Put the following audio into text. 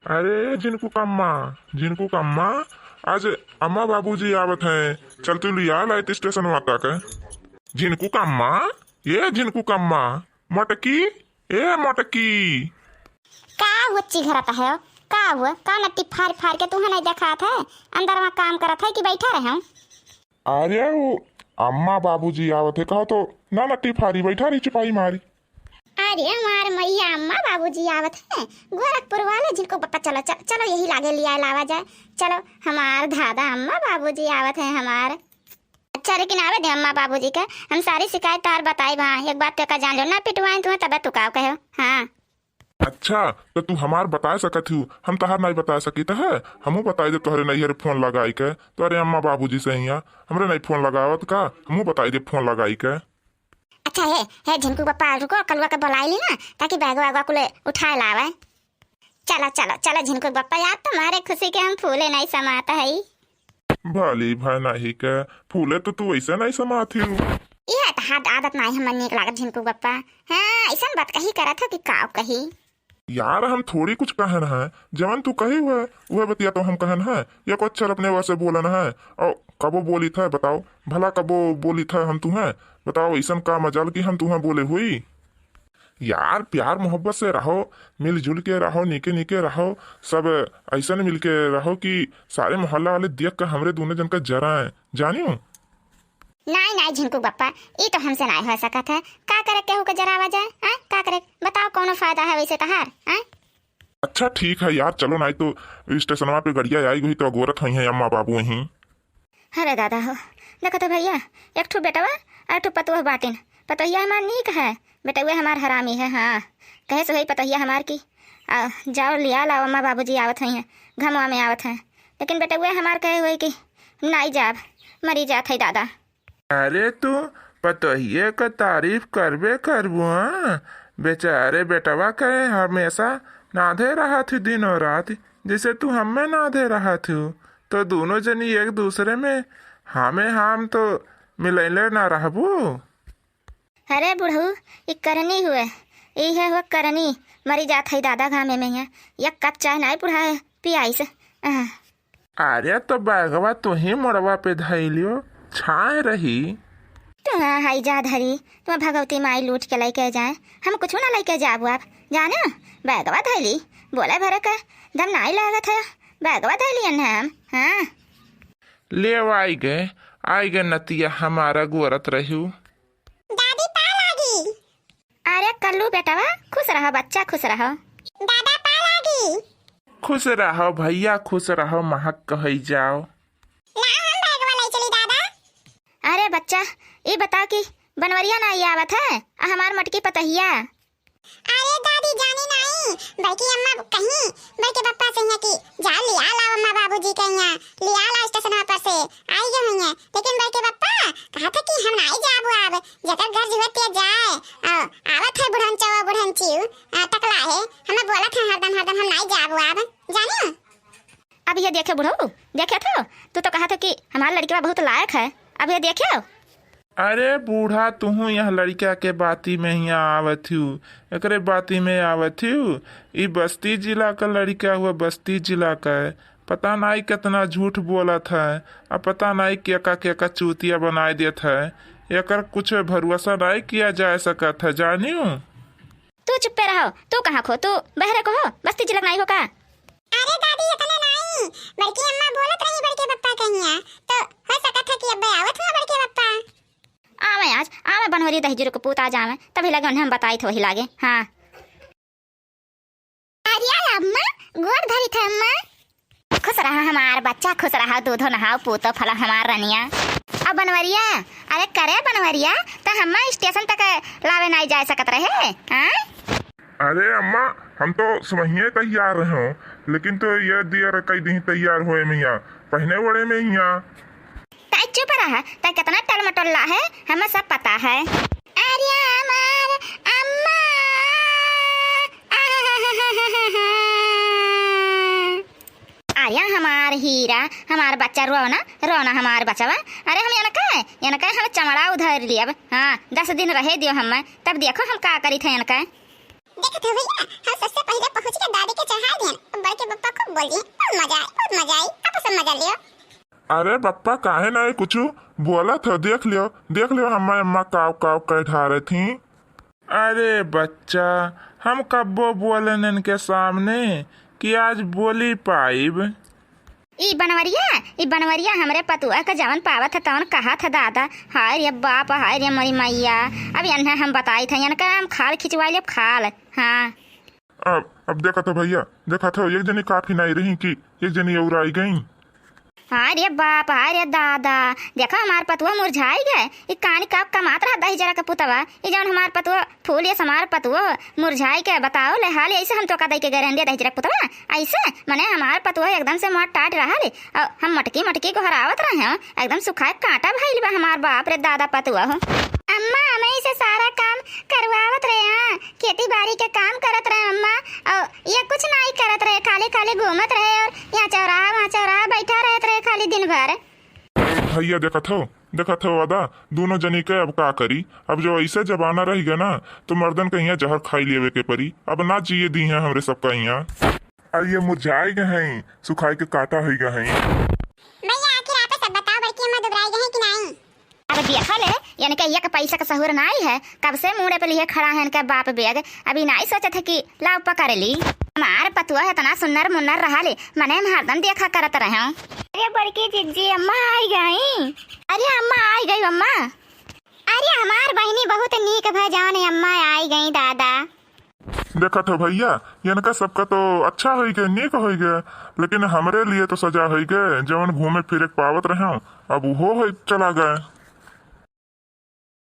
अरे जिनको कम्मा आज अम्मा बाबूजी आवत हैं। चल तू लिया लाइट स्टेशन वाता के जिनको कम्मा मटकी ए मटकी। का हुआ चिघरता है? का हुआ? का नट्टी फाड़ फाड़ के तुम्हें नहीं देखा था? अंदर में काम करत है कि बैठा रहे हूँ? अरे वो अम्मा बाबूजी आवत है कहो तो ना नट्टी फारी बैठा रही चुपाई मारी। अरे हमार मैया अम्मा बाबूजी आवत है गोरखपुर वाले जिनको पता। चलो चलो चलो यही लागे लिया लावा जाए। चलो हमार दादा अम्मा बाबूजी आवत है हमार। अच्छा लेकिन आवे दे अम्मा बाबूजी का हम सारी शिकायत तार बताई वहाँ। एक बात तो का जान लो ना पिटवाए तुम्हें तब तू का कहो। हाँ अच्छा तो तू हमार बता सकत हूँ हम तहार नहीं बता सकी तो है हमू बताई दे तोहरे नहीं फोन लगाई के तो अरे अम्मा बाबूजी से हिया हमरे नहीं फोन लगावत का हमू बताई दे फोन लगाई के। अच्छा है झिनकू पप्पा रुको कलवा के बुलाई ली ना ताकि बैग वैग को उठाए लावे। चलो चलो चलो झिनकू पप्पा यार तुम्हारे खुशी के हम फूले नहीं समाता है। भली भाई नहीं के फूले तो तू ऐसे नहीं समाती हूँ। यह तो हाथ आदत नहीं हम निक लागत झिनकू पप्पा। हाँ ऐसा बात कही करा था कि काव कही यार हम थोड़ी कुछ कहन है जवन तू कही हुआ वह बतिया तो हम कहन है या कुछ चल अपने वैसे बोलन है और कबो बोली था बताओ भला कबो बोली था हम तुम्हें बताओ ऐसा का मजाल की हम तुम्हें बोले हुई। यार प्यार मोहब्बत से रहो मिलजुल के रहो निके निके रहो सब ऐसा मिल के रहो कि सारे मोहल्ला वाले देख कर हमरे दोनों जन का जरा है जानियो। नहीं नहीं झिनकू पप्पा ये तो हमसे नहीं हो सका था। का करे केहू के जरावा जाए? हाँ का करे बताओ कौन फायदा है वैसे तहार? हाँ अच्छा ठीक है यार चलो नहीं तो स्टेशन पे गड़िया आई हुई तो गोरत हुई है अम्मा बाबू वहीं। अरे दादा हो देखो तो भैया एक ठो बेटवा एक ठो पतुआ बाटिन। पतोहिया हमार नीक है बेटुआ हमार हरामी है। हाँ कहे सो वही पतोहिया हमार की जाओ लिया लाओ अम्मा बाबूजी आवत हुई हैं घमवा में आवत हैं लेकिन बेटुआ हमार कहे हुए कि नहीं जाब मरी जात है दादा। अरे तू पतोहिए का तारीफ करबे करबू बेचारे बेटवा कहे हमेशा नाधे रहा थी दिनों रात जैसे तू हमें नाधे रहा थी तो दोनों जनी एक दूसरे में हमें हम तो मिलैले ना रहबू। अरे बुढ़ऊ ये करनी हुए ये हुआ करनी मरी जात है दादा घामे में है या कप चाय नहीं बुढ़ा है पियाई से। अरे तो बैगवा तू ही मोड़वा पे धैलियो छाए रही तुम हाई जा धरी तुम भगवती माई लूट के लेके जाए हम कुछ ना लेके जाबू आप जाने बैगवा धैली बोले भरे का दम नहीं लागत है बैगवा धैली हम। हाँ ले आई गए नतिया हमारा गोरत रहू। दादी पा लागी। अरे कल्लू बेटावा खुश रहो बच्चा खुश रहो। दादा पा लागी। खुश रहो भैया खुश रहो महक कही जाओ। अरे बच्चा ये बता कि बनवरिया नहीं आवत है हमार मटकी पतहिया। अरे दादी जानी नहीं बल्कि अम्मा कहीं बल्कि पप्पा से कि जा लिया लाओ अम्मा बाबूजी के यहाँ लिया ला स्टेशन पर से आई गए हैं लेकिन बल्कि पप्पा कहा था कि हम नहीं जाबू अब जकर घर जुवत जाए आवत है बुढ़न चवा बुढ़न चिउ टकला है हमें बोला था हरदम हम नहीं जाबू अब जानियो। अब ये देखे बुढ़ऊ देखे तो कहा था कि हमारा लड़की बहुत लायक है अब ये देखे। अरे बूढ़ा तू यह लड़का के बाती में यहाँ आवत हूँ एकरे बाती में आवत हूँ ये बस्ती जिला का लड़का हुआ बस्ती जिला का है पता नहीं कितना झूठ बोला था अब पता नहीं क्या चूतिया बनाए देता है एकर कुछ भरोसा नहीं किया जा सकता है जानियो। तू चुप्पे रहो तू कहाँ खो तू बहरे को हो बस्ती जिला नहीं हो का। अरे दादी इतने नहीं बल्कि अम्मा बोलत रही बड़के पप्पा कहिया तो हो सकता था कि अब आवत हुआ बड़के पप्पा आवे बनवरी दहजूर को पूत आ जावे तभी लगे उन्हें हम बताई थे वही लागे। हाँ अरे अम्मा गोड़ धरी थे अम्मा खुश रहा हमार बच्चा खुश रहा दूधो नहाओ पूतो फला हमार रनिया। अब बनवरिया अरे करे बनवरिया तो हम स्टेशन तक लावे नहीं जा सकत रहे। हाँ अरे अम्मा हम तो सुबह तैयार रहे लेकिन तो ये दिया कई दिन तैयार हुए मियाँ पहने बड़े में यहाँ चुप रहा तय कितना टलमटोल्ला है हमें सब पता है। अरे हमार अम्मा आया हमार हीरा हमार बच्चा रोना हमार बच्चा अरे हम यहाँ का हम चमड़ा उधर लिया। हाँ 10 दिन रहे दियो हम तब देखो हम का करी थे यहाँ देखो तो भैया हम सबसे पहले पहुँच के दादी के चढ़ा दिए बड़के खूब बोल दी, बहुत मजा आई, आप सब मजा लियो। अरे बप्पा काहे नहीं कुछ बोला था, देख लियो हमारे अम्मा काव काव कह ढा रही थी। अरे बच्चा, हम कब्बो बोलन इनके सामने कि आज बोली पाइब। ई बनवरिया हमरे पतुआ का जवन पावत है तवन कहा था दादा, हाय रे बाप, हाय रे मरी मैया। अब इन्हें हम बताई थे इनका हम खाल खिंचवाई ले खाल। हाँ अब देखा था भैया, देखा था एक जनी काफी नहीं रही कि एक जनी और आई गई। हाय रे बाप, हाय रे दादा, देखो हमार पतुआ मुरझाई गए। ये कहानी कब कमात रहा दही जरा का पुतवा, ये जवन हमार पतुआ फूल ये समार पतुआ मुरझाई के बताओ ले हाल ऐसे हम तो का दही के गरंदे दही जरा पुतवा ऐसे मने हमार पतुआ एकदम से मोट टाट रहा ले। और हम मटकी को हरावत रहे हैं, एकदम सुखाए कांटा भइल बा हमार बाप रे दादा पतुआ हो। अम्मा हमें से सारा काम करवावत रहे हैं, खेती बाड़ी के काम करत रहे अम्मा, और ये कुछ नहीं करत रहे, खाली खाली घूमत रहे और यहाँ चौराहा वहाँ चौराहा बैठा रहत रहे खाली दिन भर। भैया देखा था वादा दोनों जनी के अब का करी। अब जो ऐसे जमाना रह गया ना तो मर्दन के यहाँ जहर खाई लेवे के परी। अब ना जिए दी है हमरे सबका यहाँ। ये मुरझाए गए हैं, सुखाई के काटा हो गए हैं। भैया आखिर आप सब बताओ, बल्कि अम्मा दुबराई गए कि नहीं? अब देखा ले यानी कि ये पैसा का सहूर नहीं है, कब से मुड़े पे लिए खड़ा है इनका बाप बेग। अभी नहीं सोचा था कि लाभ पकड़ ली। हमार पतुआ है इतना सुन्नर मुन्नर रहा ले, मने हम हरदम देखा करत रहे। अरे बड़की जिज्जी अम्मा आई गई। अरे अम्मा आई गई अम्मा। अरे हमार बहनी बहुत नीक भजाने अम्मा आई गई दादा। देखा था भैया इनका सबका तो अच्छा हो गया, नेक हो गया, लेकिन हमरे लिए तो सजा हो गए जवन घूमे फिरे पावत रहे अब वो चला गए।